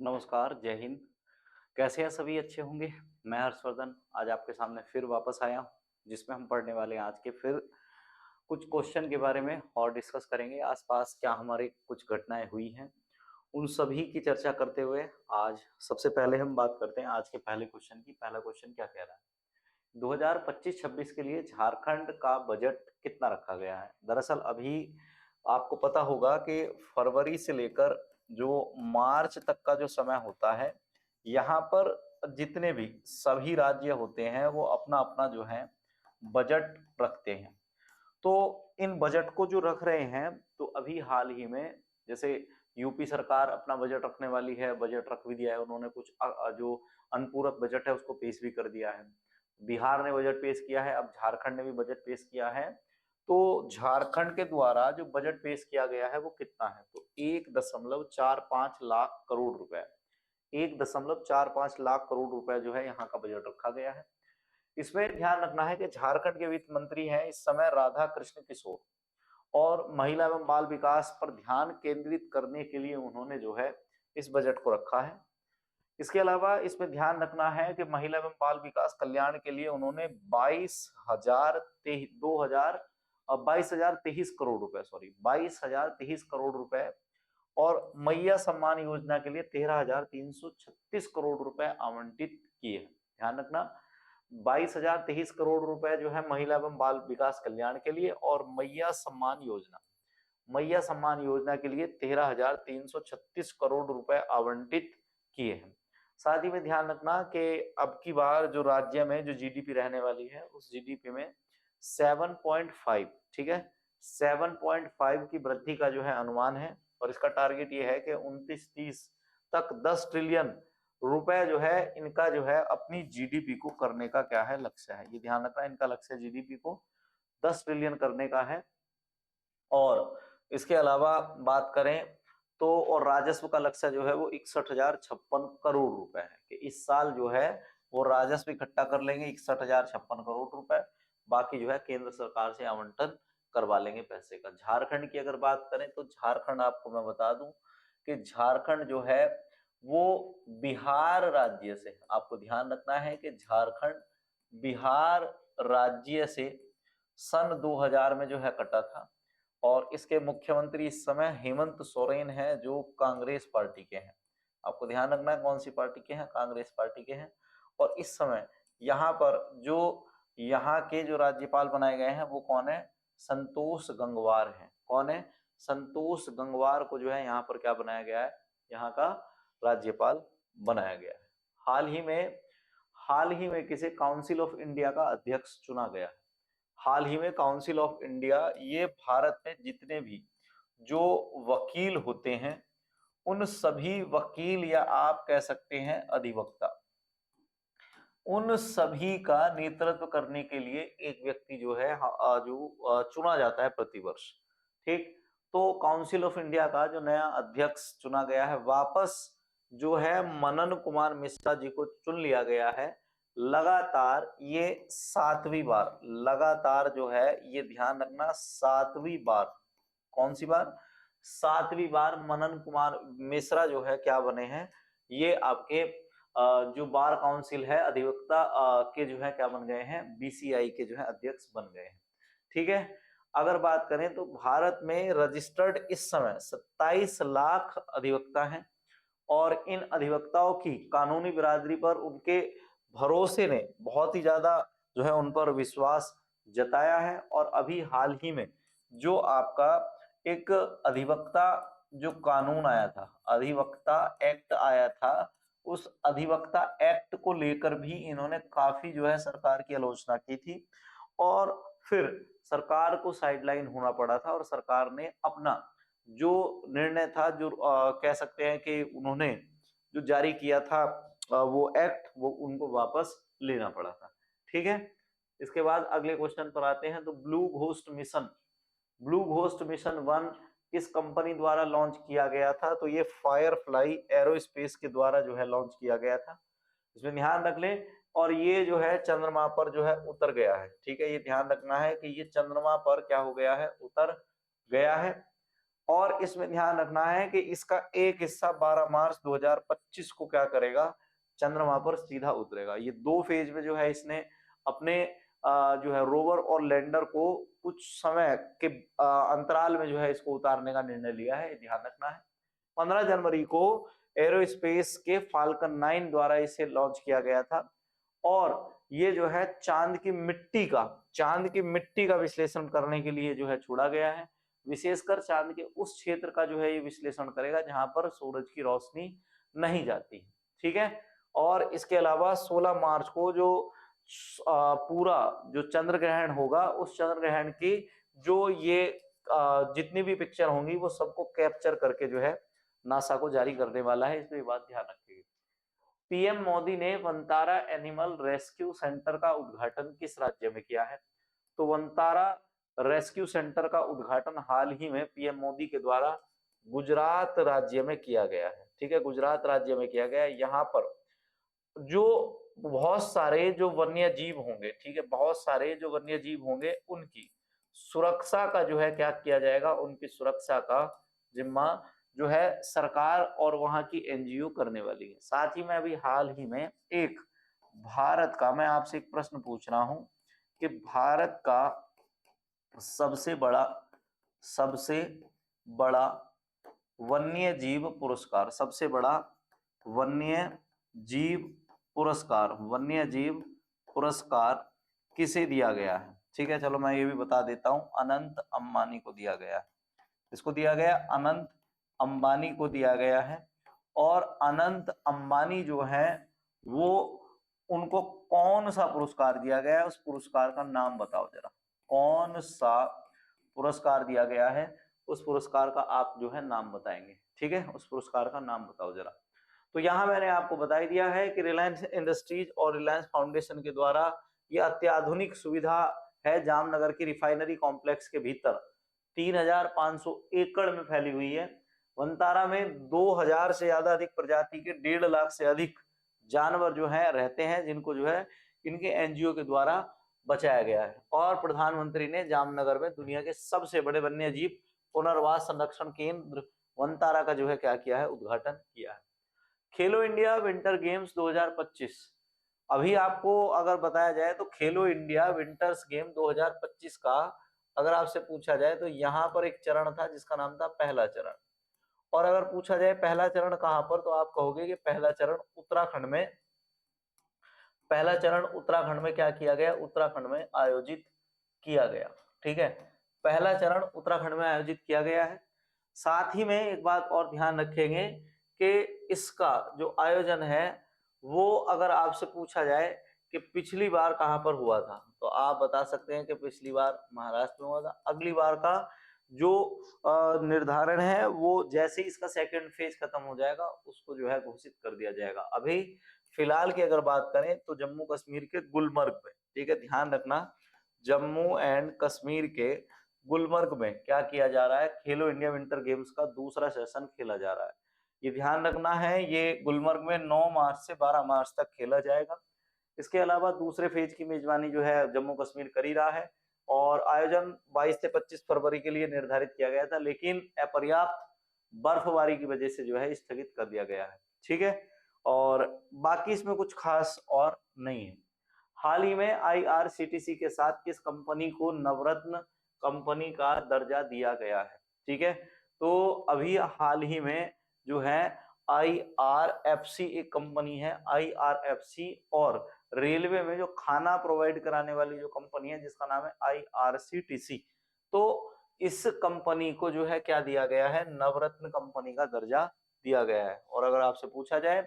नमस्कार, जय हिंद। कैसे हैं सभी? अच्छे होंगे। मैं हर्षवर्धन आज आपके सामने फिर वापस आया हूँ, जिसमें हम पढ़ने वाले हैं आज के फिर कुछ क्वेश्चन के बारे में और डिस्कस करेंगे। आसपास क्या हमारी कुछ घटनाएं हुई हैं, उन सभी की चर्चा करते हुए आज सबसे पहले हम बात करते हैं आज के पहले क्वेश्चन की। पहला क्वेश्चन क्या कह रहा है? 2025-26 के लिए झारखंड का बजट कितना रखा गया है? दरअसल अभी आपको पता होगा कि फरवरी से लेकर जो मार्च तक का जो समय होता है, यहाँ पर जितने भी सभी राज्य होते हैं वो अपना अपना जो है बजट रखते हैं। तो इन बजट को जो रख रहे हैं, तो अभी हाल ही में जैसे यूपी सरकार अपना बजट रखने वाली है, बजट रख भी दिया है उन्होंने। कुछ जो अनुपूरक बजट है उसको पेश भी कर दिया है। बिहार ने बजट पेश किया है, अब झारखंड ने भी बजट पेश किया है। तो झारखंड के द्वारा जो बजट पेश किया गया है वो कितना है? तो 1.45 लाख करोड़ रुपए, 1.45 लाख करोड़ रुपए जो है यहाँ का बजट रखा गया है। इसमें ध्यान रखना है कि झारखंड के वित्त मंत्री हैं इस समय राधा कृष्ण किशोर, और महिला एवं बाल विकास पर ध्यान केंद्रित करने के लिए उन्होंने जो है इस बजट को रखा है। इसके अलावा इसमें ध्यान रखना है कि महिला एवं बाल विकास कल्याण के लिए उन्होंने 22,023 करोड़ रुपए, सॉरी 22,023 करोड़ रुपए, और मैया सम्मान योजना के लिए 13,336 करोड़ रुपए आवंटित किए हैं। ध्यान रखना, 22,023 करोड़ रुपए जो है महिला एवं बाल विकास कल्याण के लिए, और मैया सम्मान योजना के लिए 13,336 करोड़ रुपए आवंटित किए हैं। साथ ही में ध्यान रखना कि अब की बार जो राज्य में जो जीडीपी रहने वाली है, उस जीडीपी में 7.5, ठीक है, 7.5 की वृद्धि का जो है अनुमान है। और इसका टारगेट ये है कि 29-30 तक 10 ट्रिलियन रुपए जो है इनका जो है अपनी जीडीपी को करने का क्या है लक्ष्य है। ये ध्यान रखना, इनका लक्ष्य जीडीपी को 10 ट्रिलियन करने का है। और इसके अलावा बात करें तो और राजस्व का लक्ष्य जो है वो 61,056 करोड़ रुपए है कि इस साल जो है वो राजस्व इकट्ठा कर लेंगे 61,056 करोड़ रुपए। बाकी जो है केंद्र सरकार से आवंटन करवा लेंगे पैसे का। झारखंड की अगर बात करें तो झारखंड, आपको मैं बता दूं कि झारखंड जो है वो बिहार राज्य से, आपको ध्यान रखना है कि झारखंड बिहार राज्य से सन 2000 में जो है कटा था। और इसके मुख्यमंत्री इस समय हेमंत सोरेन है, जो कांग्रेस पार्टी के हैं। आपको ध्यान रखना है कौन सी पार्टी के हैं, कांग्रेस पार्टी के हैं। और इस समय यहाँ पर जो यहाँ के जो राज्यपाल बनाए गए हैं वो कौन है? संतोष गंगवार हैं। कौन है? संतोष गंगवार को जो है यहाँ पर क्या बनाया गया है, यहाँ का राज्यपाल बनाया गया है। हाल ही में किसे काउंसिल ऑफ इंडिया का अध्यक्ष चुना गया है? हाल ही में काउंसिल ऑफ इंडिया, ये भारत में जितने भी जो वकील होते हैं उन सभी वकील, या आप कह सकते हैं अधिवक्ता, उन सभी का नेतृत्व करने के लिए एक व्यक्ति जो है जो चुना जाता है प्रतिवर्ष। ठीक, तो काउंसिल ऑफ इंडिया का जो नया अध्यक्ष चुना गया है, वापस जो है मनन कुमार मिश्रा जी को चुन लिया गया है। लगातार ये 7वीं बार, लगातार जो है ये ध्यान रखना 7वीं बार, कौन सी बार? 7वीं बार मनन कुमार मिश्रा जो है क्या बने हैं, ये आपके जो बार काउंसिल है अधिवक्ता के जो है क्या बन गए हैं, बीसीआई के जो है अध्यक्ष बन गए हैं। ठीक है, अगर बात करें तो भारत में रजिस्टर्ड इस समय 27 लाख अधिवक्ता हैं, और इन अधिवक्ताओं की कानूनी बिरादरी पर उनके भरोसे ने बहुत ही ज्यादा जो है उन पर विश्वास जताया है। और अभी हाल ही में जो आपका एक अधिवक्ता जो कानून आया था, अधिवक्ता एक्ट आया था, उस अधिवक्ता एक्ट को लेकर भी इन्होंने काफी जो है सरकार की आलोचना की थी, और फिर सरकार को साइडलाइन होना पड़ा था, और सरकार ने अपना जो निर्णय था, जो कह सकते हैं कि उन्होंने जो जारी किया था वो एक्ट, वो उनको वापस लेना पड़ा था। ठीक है, इसके बाद अगले क्वेश्चन पर आते हैं। तो ब्लू घोस्ट मिशन 1 किस कंपनी द्वारा लॉन्च किया गया था? तो ये फायरफ्लाई एरोस्पेस के द्वारा जो है लॉन्च किया गया था, इसमें ध्यान रख लें। और ये जो है चंद्रमा पर जो है उतर गया है। ठीक है, ये ध्यान रखना है कि ये चंद्रमा पर क्या हो गया है, उतर गया है। और इसमें ध्यान रखना है कि इसका एक हिस्सा 12 मार्च 2025 को क्या करेगा, चंद्रमा पर सीधा उतरेगा। ये 2 फेज में जो है इसने अपने जो है रोवर और लैंडर को कुछ समय के अंतराल में जो है इसको उतारने का निर्णय लिया है, ध्यान रखना है। 15 जनवरी को एरोस्पेस के फाल्कन 9 द्वारा इसे लॉन्च किया गया था और ये जो है चांद की मिट्टी का विश्लेषण करने के लिए जो है छोड़ा गया है। विशेषकर चांद के उस क्षेत्र का जो है ये विश्लेषण करेगा जहां पर सूरज की रोशनी नहीं जाती, ठीक है। और इसके अलावा 16 मार्च को जो पूरा जो चंद्र ग्रहण होगा, उस चंद्र ग्रहण की जो ये जितनी भी पिक्चर होंगी वो सबको कैप्चर करके जो है नासा को जारी करने वाला है। इस पे बात ध्यान रखिएगा। पीएम मोदी ने वंतारा एनिमल रेस्क्यू सेंटर का उद्घाटन किस राज्य में किया है? तो वंतारा रेस्क्यू सेंटर का उद्घाटन हाल ही में पीएम मोदी के द्वारा गुजरात राज्य में किया गया है, ठीक है, गुजरात राज्य में किया गया है। यहाँ पर जो बहुत सारे जो वन्य जीव होंगे, ठीक है, बहुत सारे जो वन्य जीव होंगे उनकी सुरक्षा का जो है क्या किया जाएगा, उनकी सुरक्षा का जिम्मा जो है सरकार और वहां की एनजीओ करने वाली है। साथ ही में अभी हाल ही में एक भारत का, मैं आपसे एक प्रश्न पूछ रहा हूं कि भारत का सबसे बड़ा वन्य जीव पुरस्कार, सबसे बड़ा वन्य जीव पुरस्कार किसे दिया गया है? ठीक है, चलो मैं ये भी बता देता हूं, अनंत अंबानी को दिया गया है। इसको दिया गया, अनंत अंबानी को दिया गया है। और अनंत अंबानी जो है वो, उनको कौन सा पुरस्कार दिया गया है, उस पुरस्कार का नाम बताओ जरा। कौन सा पुरस्कार दिया गया है, उस पुरस्कार का आप जो है नाम बताएंगे, ठीक है, उस पुरस्कार का नाम बताओ जरा। तो यहाँ मैंने आपको बता ही दिया है कि रिलायंस इंडस्ट्रीज और रिलायंस फाउंडेशन के द्वारा ये अत्याधुनिक सुविधा है, जामनगर की रिफाइनरी कॉम्प्लेक्स के भीतर 3500 एकड़ में फैली हुई है। वंतारा में 2000 से ज्यादा अधिक प्रजाति के 1.5 लाख से अधिक जानवर जो है रहते हैं, जिनको जो है इनके एनजीओ के द्वारा बचाया गया है। और प्रधानमंत्री ने जामनगर में दुनिया के सबसे बड़े वन्य जीव पुनर्वास संरक्षण केंद्र वंतारा का जो है क्या किया है, उद्घाटन किया है। खेलो इंडिया विंटर गेम्स 2025, अभी आपको अगर बताया जाए तो खेलो इंडिया विंटर्स गेम 2025 का अगर आपसे पूछा जाए तो यहाँ पर एक चरण था जिसका नाम था पहला चरण। और अगर पूछा जाए पहला चरण कहाँ पर, तो आप कहोगे कि पहला चरण उत्तराखंड में क्या किया गया, उत्तराखंड में आयोजित किया गया, ठीक है, पहला चरण उत्तराखंड में आयोजित किया गया है। साथ ही में एक बात और ध्यान रखेंगे कि इसका जो आयोजन है वो अगर आपसे पूछा जाए कि पिछली बार कहां पर हुआ था, तो आप बता सकते हैं कि पिछली बार महाराष्ट्र में हुआ था। अगली बार का जो निर्धारण है वो जैसे ही इसका सेकंड फेज खत्म हो जाएगा उसको जो है घोषित कर दिया जाएगा। अभी फिलहाल की अगर बात करें तो जम्मू कश्मीर के गुलमर्ग में, ठीक है, ध्यान रखना, जम्मू एंड कश्मीर के गुलमर्ग में क्या किया जा रहा है, खेलो इंडिया विंटर गेम्स का दूसरा सेशन खेला जा रहा है। ये ध्यान रखना है, ये गुलमर्ग में 9 मार्च से 12 मार्च तक खेला जाएगा। इसके अलावा दूसरे फेज की मेजबानी जो है जम्मू कश्मीर कर ही रहा है और आयोजन 22 से 25 फरवरी के लिए निर्धारित किया गया था, लेकिन अपर्याप्त बर्फबारी की वजह से जो है स्थगित कर दिया गया है, ठीक है। और बाकी इसमें कुछ खास और नहीं है। हाल ही में आईआरसीटीसी के साथ किस कंपनी को नवरत्न कंपनी का दर्जा दिया गया है, ठीक है। तो अभी हाल ही में जो है आईआरएफसी एक कंपनी है, आईआरएफसी, और रेलवे में जो खाना प्रोवाइड कराने वाली जो कंपनी है जिसका नाम है आईआरसीटीसी, तो इस कंपनी को जो है क्या दिया गया है, नवरत्न कंपनी का दर्जा दिया गया है। और अगर आपसे पूछा जाए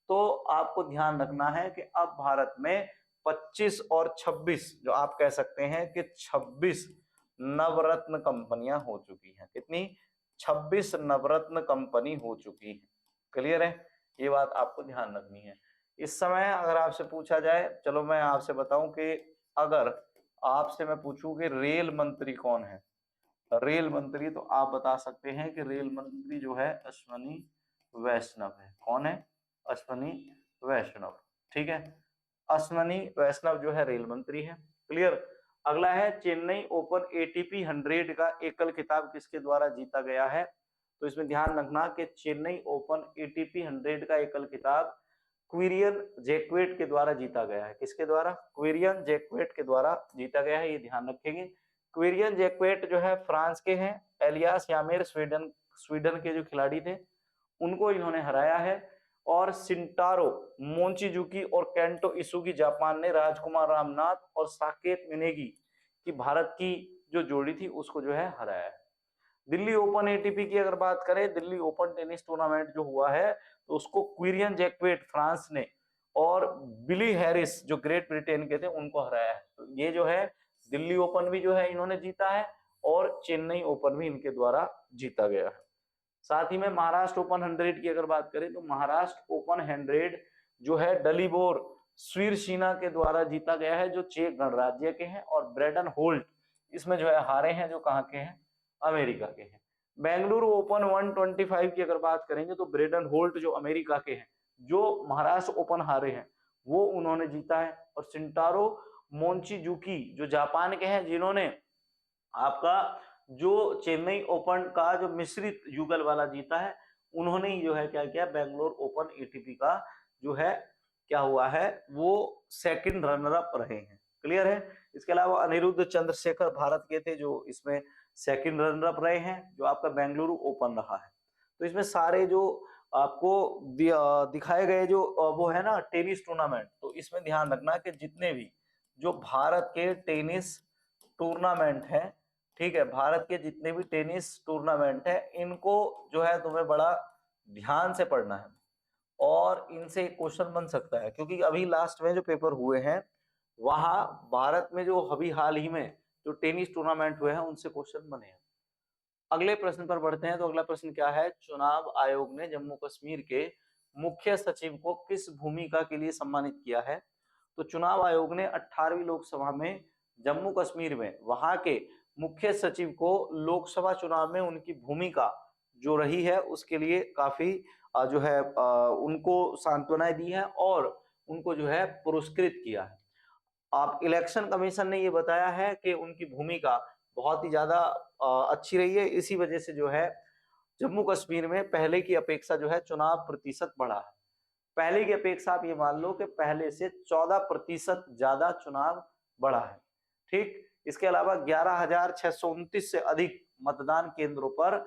तो आपको ध्यान रखना है कि अब भारत में 25 और 26 जो आप कह सकते हैं कि 26 नवरत्न कंपनियां हो चुकी हैं। कितनी? 26 नवरत्न कंपनी हो चुकी है। क्लियर है? ये बात आपको ध्यान रखनी है। इस समय अगर आपसे पूछा जाए, चलो मैं आपसे बताऊं कि अगर आपसे मैं पूछूं कि रेल मंत्री कौन है, रेल मंत्री, तो आप बता सकते हैं कि रेल मंत्री जो है अश्वनी वैष्णव है। कौन है? अश्वनी वैष्णव, ठीक है, अश्वनी वैष्णव जो है रेल मंत्री है। क्लियर? अगला है चेन्नई ओपन एटीपी 100 का एकल खिताब किसके द्वारा जीता गया है? तो इसमें ध्यान रखना कि चेन्नई ओपन एटीपी 100 का एकल खिताब क्विरियन जैक्वेट के द्वारा जीता गया है। किसके द्वारा? क्विरियन जैक्वेट के द्वारा जीता गया है, ये ध्यान रखेंगे। क्विरियन जैक्वेट जो है फ्रांस के हैं, एलियास यामेर स्वीडन स्वीडन के जो खिलाड़ी थे उनको इन्होंने हराया है, और सिंटारो मोंचिजुकी और केंटो इसुगी जापान ने राजकुमार रामनाथ और साकेत मिनेगी की भारत की जो जोड़ी थी उसको जो है हराया है। दिल्ली ओपन एटीपी की अगर बात करें, दिल्ली ओपन टेनिस टूर्नामेंट जो हुआ है तो उसको क्विरियन जैक्वेट फ्रांस ने और बिली हैरिस जो ग्रेट ब्रिटेन के थे उनको हराया है। तो ये जो है दिल्ली ओपन भी जो है इन्होंने जीता है और चेन्नई ओपन भी इनके द्वारा जीता गया है। साथ ही में महाराष्ट्र ओपन 100 की अगर बात करें तो महाराष्ट्र ओपन 100 जो है डलीबोर स्विरसिना के द्वारा जीता गया है, जो चेक गणराज्य के हैं, और ब्रेडन होल्ट इसमें जो है हारे हैं, जो कहाँ के हैं? अमेरिका के हैं। बेंगलुरु ओपन 125 की अगर बात करेंगे तो ब्रेडन होल्ट जो अमेरिका के हैं, जो महाराष्ट्र ओपन हारे हैं वो उन्होंने जीता है, और सिंटारो मोंचिजुकी जो जापान के हैं जिन्होंने आपका जो चेन्नई ओपन का जो मिश्रित युगल वाला जीता है, उन्होंने ही जो है क्या किया, बेंगलोर ओपन एटीपी का जो है क्या हुआ है वो सेकंड रनर अप रहे हैं। क्लियर है? इसके अलावा अनिरुद्ध चंद्रशेखर भारत के थे जो इसमें सेकंड रनर अप रहे हैं, जो आपका बेंगलुरु ओपन रहा है। तो इसमें सारे जो आपको दिखाए गए जो वो है ना टेनिस टूर्नामेंट, तो इसमें ध्यान रखना कि जितने भी जो भारत के टेनिस टूर्नामेंट है, ठीक है, भारत के जितने भी टेनिस टूर्नामेंट है इनको जो है तुम्हें बड़ा ध्यान से पढ़ना है, और इनसे क्वेश्चन बन सकता है, क्योंकि अभी लास्ट में जो पेपर हुए हैं वहां भारत में जो अभी हाल ही में जो टेनिस टूर्नामेंट हुए हैं उनसे क्वेश्चन बने हैं। अगले प्रश्न पर बढ़ते हैं। तो अगला प्रश्न क्या है? चुनाव आयोग ने जम्मू कश्मीर के मुख्य सचिव को किस भूमिका के लिए सम्मानित किया है? तो चुनाव आयोग ने 18वीं लोकसभा में जम्मू कश्मीर में वहां के मुख्य सचिव को लोकसभा चुनाव में उनकी भूमिका जो रही है उसके लिए काफी जो है उनको सांत्वनाएं दी है और उनको जो है पुरस्कृत किया है। आप इलेक्शन कमीशन ने ये बताया है कि उनकी भूमिका बहुत ही ज्यादा अच्छी रही है, इसी वजह से जो है जम्मू कश्मीर में पहले की अपेक्षा जो है चुनाव प्रतिशत बढ़ा है। पहले की अपेक्षा आप ये मान लो कि पहले से 14% ज्यादा चुनाव बढ़ा है। ठीक, इसके अलावा 11,629 से अधिक मतदान केंद्रों पर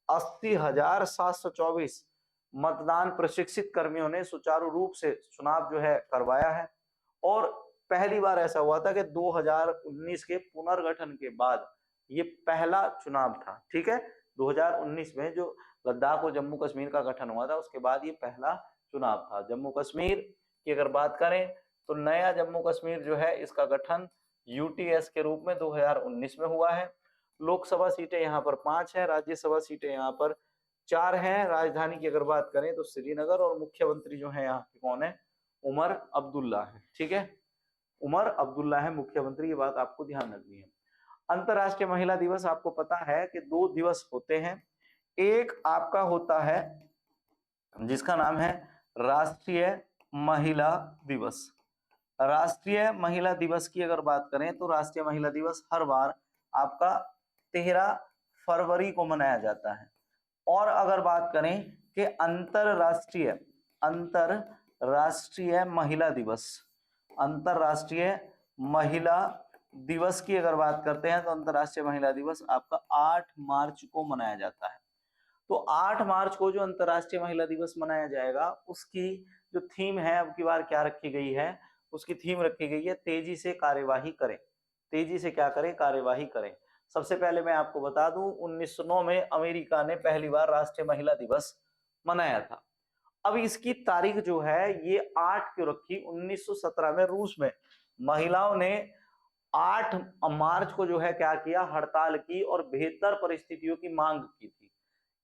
80,724 मतदान प्रशिक्षित कर्मियों ने सुचारू रूप से चुनाव जो है करवाया है, और पहली बार ऐसा हुआ था कि 2019 के पुनर्गठन के बाद ये पहला चुनाव था। ठीक है, 2019 में जो लद्दाख और जम्मू कश्मीर का गठन हुआ था उसके बाद ये पहला चुनाव था। जम्मू कश्मीर की अगर बात करें तो नया जम्मू कश्मीर जो है इसका गठन यूटीएस के रूप में 2019 में हुआ है। लोकसभा सीटें यहाँ पर 5 है, राज्यसभा सीटें यहाँ पर 4 हैं। राजधानी की अगर बात करें तो श्रीनगर, और मुख्यमंत्री जो है यहाँ के कौन है? उमर अब्दुल्ला है। ठीक है, उमर अब्दुल्ला है मुख्यमंत्री, ये बात आपको ध्यान रखनी है। अंतरराष्ट्रीय महिला दिवस आपको पता है कि 2 दिवस होते हैं। एक आपका होता है जिसका नाम है राष्ट्रीय महिला दिवस। राष्ट्रीय महिला दिवस की अगर बात करें तो राष्ट्रीय महिला दिवस हर बार आपका 13 फरवरी को मनाया जाता है। और अगर बात करें कि अंतरराष्ट्रीय महिला दिवस, अंतरराष्ट्रीय महिला दिवस की अगर बात करते हैं तो अंतरराष्ट्रीय महिला दिवस आपका 8 मार्च को मनाया जाता है। तो 8 मार्च को जो अंतरराष्ट्रीय महिला दिवस मनाया जाएगा उसकी जो थीम है अब की बार क्या रखी गई है? उसकी थीम रखी गई है तेजी से कार्यवाही करें। तेजी से क्या करें? कार्यवाही करें। सबसे पहले मैं आपको बता दूं 1909 में अमेरिका ने पहली बार राष्ट्रीय महिला दिवस मनाया था। अब इसकी तारीख जो है ये 8 क्यों रखी? 1917 में रूस में महिलाओं ने 8 मार्च को जो है क्या किया? हड़ताल की और बेहतर परिस्थितियों की मांग की थी,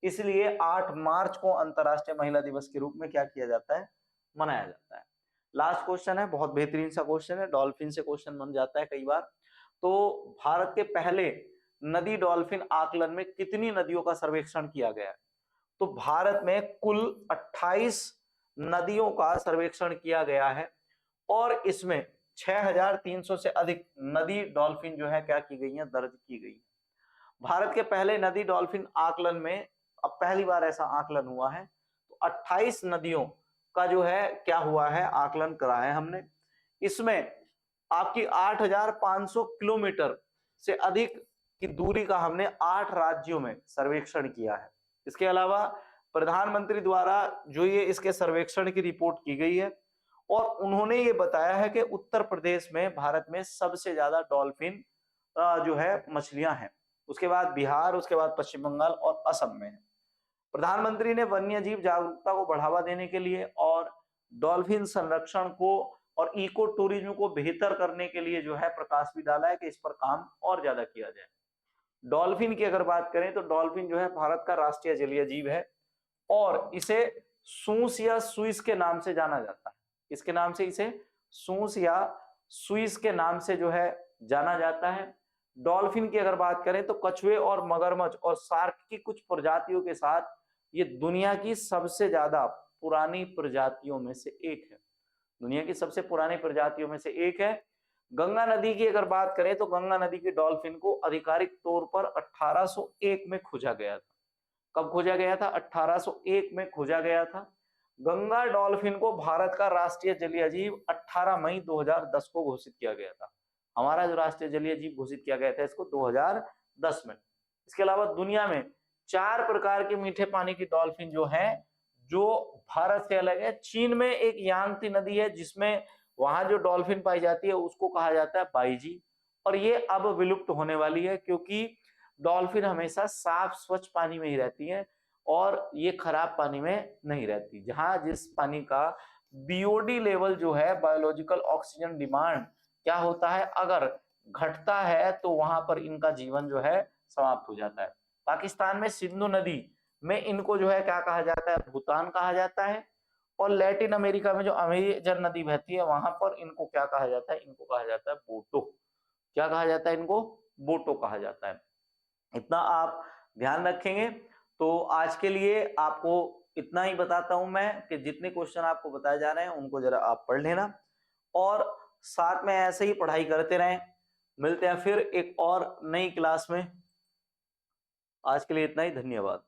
इसलिए 8 मार्च को अंतरराष्ट्रीय महिला दिवस के रूप में क्या किया जाता है? मनाया जाता है। लास्ट क्वेश्चन है, बहुत बेहतरीन सा क्वेश्चन है, डॉल्फिन से क्वेश्चन बन जाता है कई बार। तो भारत के पहले नदी डॉल्फिन आकलन में कितनी नदियों का सर्वेक्षण किया गया है? तो भारत में कुल 28 नदियों का सर्वेक्षण किया गया है, और इसमें 6,300 से अधिक नदी डॉल्फिन जो है क्या की गई है, दर्ज की गई। भारत के पहले नदी डॉल्फिन आकलन में अब पहली बार ऐसा आकलन हुआ है, तो 28 नदियों का जो है क्या हुआ है, आकलन करा है हमने। इसमें आपकी 8,500 किलोमीटर से अधिक की दूरी का हमने 8 राज्यों में सर्वेक्षण किया है। इसके अलावा प्रधानमंत्री द्वारा जो ये इसके सर्वेक्षण की रिपोर्ट की गई है, और उन्होंने ये बताया है कि उत्तर प्रदेश में भारत में सबसे ज्यादा डॉल्फिन जो है मछलियां हैं, उसके बाद बिहार, उसके बाद पश्चिम बंगाल और असम में है। प्रधानमंत्री ने वन्य जीव जागरूकता को बढ़ावा देने के लिए और डॉल्फिन संरक्षण को और इको टूरिज्म को बेहतर करने के लिए जो है प्रकाश भी डाला है कि इस पर काम और ज्यादा किया जाए। डॉल्फिन की अगर बात करें तो डॉल्फिन जो है भारत का राष्ट्रीय जलीय जीव है और इसे सूस या सुइस के नाम से जाना जाता है। इसके नाम से इसे सूस या सुइस के नाम से जो है जाना जाता है। डॉल्फिन की अगर बात करें तो कछुए और मगरमच्छ और शार्क की कुछ प्रजातियों के साथ ये दुनिया की सबसे ज्यादा पुरानी प्रजातियों में से एक है। दुनिया की सबसे पुरानी प्रजातियों में से एक है। गंगा नदी की अगर बात करें तो गंगा नदी की डॉल्फिन को आधिकारिक तौर पर 1801 में खोजा गया था। कब खोजा गया था? 1801 में खोजा गया था। गंगा डॉल्फिन को भारत का राष्ट्रीय जलीय जीव 18 मई 2010 को घोषित किया गया था। हमारा जो राष्ट्रीय जलीय जीव घोषित किया गया था इसको 2010 में। इसके अलावा दुनिया में 4 प्रकार के मीठे पानी की डॉल्फिन जो है, जो भारत से अलग है। चीन में एक यांगत्से नदी है जिसमें वहां जो डॉल्फिन पाई जाती है उसको कहा जाता है बाईजी, और ये अब विलुप्त होने वाली है क्योंकि डॉल्फिन हमेशा साफ स्वच्छ पानी में ही रहती है और ये खराब पानी में नहीं रहती। जहां जिस पानी का बीओडी लेवल जो है, बायोलॉजिकल ऑक्सीजन डिमांड क्या होता है, अगर घटता है तो वहां पर इनका जीवन जो है समाप्त हो जाता है। पाकिस्तान में सिंधु नदी में इनको जो है क्या कहा जाता है, भूटान कहा जाता है। और लैटिन अमेरिका में जो अमेजन नदी बहती है वहां पर इनको क्या कहा जाता है, इनको कहा जाता है बोटो। क्या कहा जाता है इनको? बोटो कहा जाता है। इतना आप ध्यान रखेंगे तो आज के लिए आपको इतना ही बताता हूं मैं कि जितने क्वेश्चन आपको बताए जा रहे हैं उनको जरा आप पढ़ लेना और साथ में ऐसे ही पढ़ाई करते रहें। मिलते हैं फिर एक और नई क्लास में। आज के लिए इतना ही, धन्यवाद।